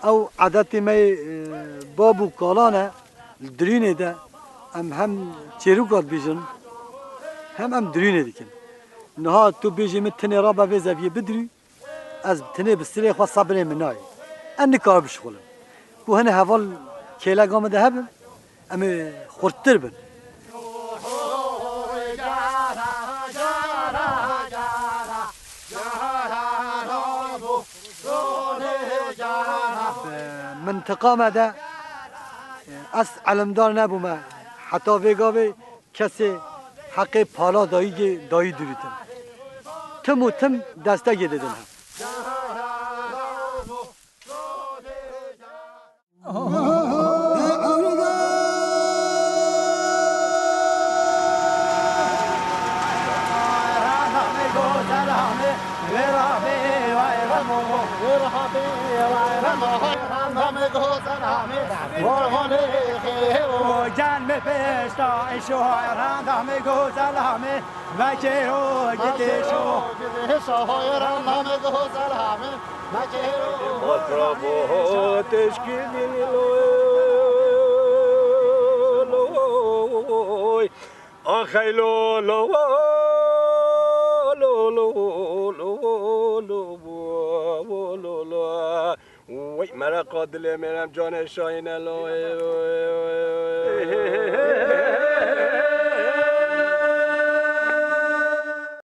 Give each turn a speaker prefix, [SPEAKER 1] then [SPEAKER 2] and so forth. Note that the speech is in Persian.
[SPEAKER 1] او عادت می بابو کالانه درینه ده هم چیروکات بیشن هم درینه دیکن نها تو بیشی متنی رابع به زاویه بدری از تنی بسری خواست صبری منای ان کار بشغلم کو هنه حوال کیلا قام ده هم اما خورتر بن منطقه ما ده از علمدار نبومه حتی ویگاوی کسی حق پالا دایی دوریدن تم و تم دسته گیددن هم
[SPEAKER 2] جان می پشتا ایشو رندم گوزلامه وکیرو گیشو رندم گوزلامه وکیرو مطربو تشکیلی لوی آخی لولو وی مرا قادله میرم جان شاین لوی